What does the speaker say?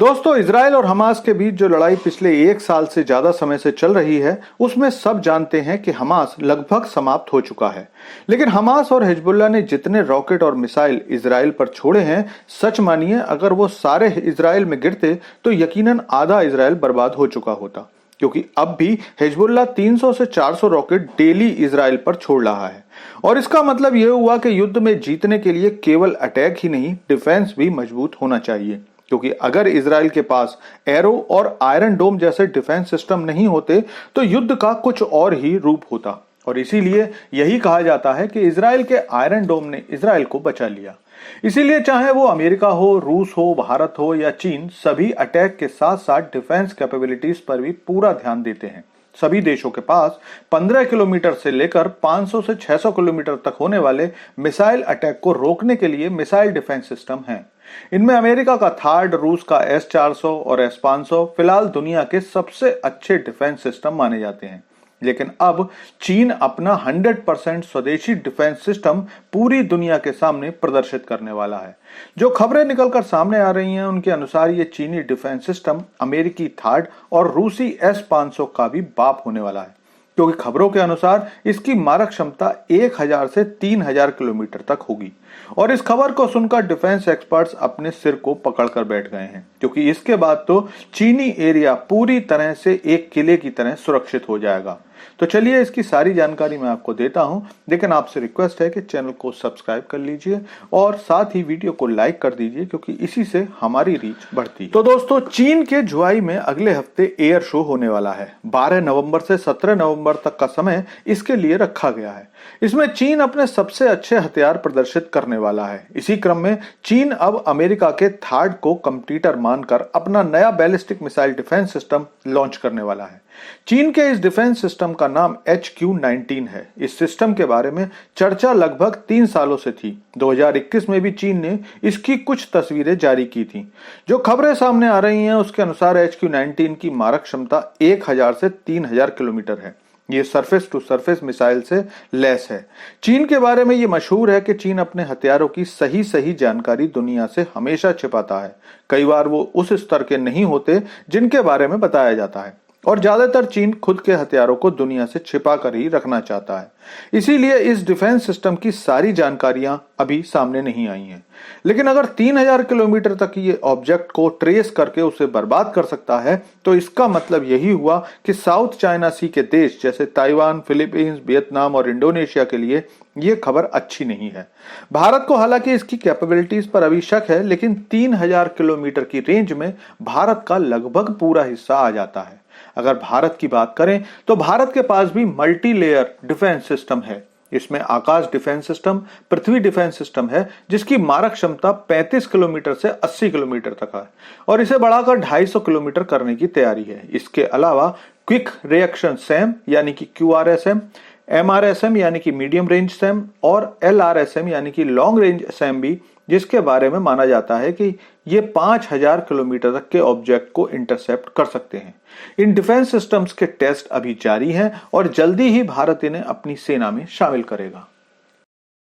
दोस्तों, इजराइल और हमास के बीच जो लड़ाई पिछले एक साल से ज्यादा समय से चल रही है, उसमें सब जानते हैं कि हमास लगभग समाप्त हो चुका है। लेकिन हमास और हिजबुल्लाह ने जितने रॉकेट और मिसाइल इजराइल पर छोड़े हैं, सच मानिए अगर वो सारे इजराइल में गिरते तो यकीनन आधा इजराइल बर्बाद हो चुका होता, क्योंकि अब भी हिजबुल्लाह 300 से 400 रॉकेट डेली इजराइल पर छोड़ रहा है। और इसका मतलब यह हुआ कि युद्ध में जीतने के लिए केवल अटैक ही नहीं, डिफेंस भी मजबूत होना चाहिए। क्योंकि अगर इजराइल के पास एरो और आयरन डोम जैसे डिफेंस सिस्टम नहीं होते तो युद्ध का कुछ और ही रूप होता। और इसीलिए यही कहा जाता है कि इजराइल के आयरन डोम ने इजराइल को बचा लिया। इसीलिए चाहे वो अमेरिका हो, रूस हो, भारत हो या चीन, सभी अटैक के साथ साथ डिफेंस कैपेबिलिटीज पर भी पूरा ध्यान देते हैं। सभी देशों के पास 15 किलोमीटर से लेकर 500 से 600 किलोमीटर तक होने वाले मिसाइल अटैक को रोकने के लिए मिसाइल डिफेंस सिस्टम हैं। इनमें अमेरिका का थार्ड, रूस का S-400 और S-500 फिलहाल दुनिया के सबसे अच्छे डिफेंस सिस्टम माने जाते हैं। लेकिन अब चीन अपना 100% स्वदेशी डिफेंस सिस्टम पूरी दुनिया के सामने प्रदर्शित करने वाला है। जो खबरें निकलकर सामने आ रही हैं, उनके अनुसार ये चीनी डिफेंस सिस्टम अमेरिकी थार्ड और रूसी S-500 का भी बाप होने वाला है, क्योंकि खबरों के अनुसार इसकी मारक क्षमता 1000 से 3000 किलोमीटर तक होगी। और इस खबर को सुनकर डिफेंस एक्सपर्ट्स अपने सिर को पकड़कर बैठ गए हैं, क्योंकि इसके बाद तो चीनी एरिया पूरी तरह से एक किले की तरह सुरक्षित हो जाएगा। तो चलिए इसकी सारी जानकारी मैं आपको देता हूं, लेकिन आपसे रिक्वेस्ट है कि चैनल को सब्सक्राइब कर लीजिए और साथ ही वीडियो को लाइक कर दीजिए, क्योंकि इसी से हमारी रीच बढ़ती है। तो दोस्तों, चीन के जुआई में अगले हफ्ते एयर शो होने वाला है। 12 नवंबर से 17 नवंबर तक का समय इसके लिए रखा गया है। इसमें चीन अपने सबसे अच्छे हथियार प्रदर्शित करने वाला है। इसी क्रम में चीन अब अमेरिका के थार्ड को कंपटीटर मानकर अपना नया ballistic missile defence system launch करने वाला है। चीन के इस डिफेंस सिस्टम का नाम HQ-19 है। इस सिस्टम के बारे में चर्चा लगभग 3 सालों से थी। 2021 में भी चीन ने इसकी कुछ तस्वीरें जारी की थी। जो खबरें सामने आ रही हैं, उसके अनुसार HQ-19 की मारक क्षमता 1000 से 3000 किलोमीटर है। ये सरफेस टू सरफेस मिसाइल से लैस है। चीन के बारे में ये मशहूर है कि चीन अपने हथियारों की सही जानकारी दुनिया से हमेशा छिपाता है। कई बार वो उस स्तर के नहीं होते जिनके बारे में बताया जाता है, और ज्यादातर चीन खुद के हथियारों को दुनिया से छिपा कर ही रखना चाहता है। इसीलिए इस डिफेंस सिस्टम की सारी जानकारियां अभी सामने नहीं आई हैं। लेकिन अगर 3000 किलोमीटर तक ये ऑब्जेक्ट को ट्रेस करके उसे बर्बाद कर सकता है, तो इसका मतलब यही हुआ कि साउथ चाइना सी के देश जैसे ताइवान, फिलीपींस, वियतनाम और इंडोनेशिया के लिए ये खबर अच्छी नहीं है। भारत को हालांकि इसकी कैपेबिलिटीज पर अभी शक है, लेकिन 3000 किलोमीटर की रेंज में भारत का लगभग पूरा हिस्सा आ जाता है। अगर भारत की बात करें तो भारत के पास भी मल्टी लेयर डिफेंस सिस्टम है। इसमें आकाश डिफेंस सिस्टम, पृथ्वी डिफेंस सिस्टम है, जिसकी मारक क्षमता 35 किलोमीटर से 80 किलोमीटर तक है, और इसे बढ़ाकर 250 किलोमीटर करने की तैयारी है। इसके अलावा क्विक रिएक्शन सैम यानी कि QRSM, MRSM यानी कि मीडियम रेंज सैम और LRSM यानी कि लॉन्ग रेंज सैम भी, जिसके बारे में माना जाता है कि ये 5000 किलोमीटर तक के ऑब्जेक्ट को इंटरसेप्ट कर सकते हैं। इन डिफेंस सिस्टम्स के टेस्ट अभी जारी हैं और जल्दी ही भारत इन्हें अपनी सेना में शामिल करेगा।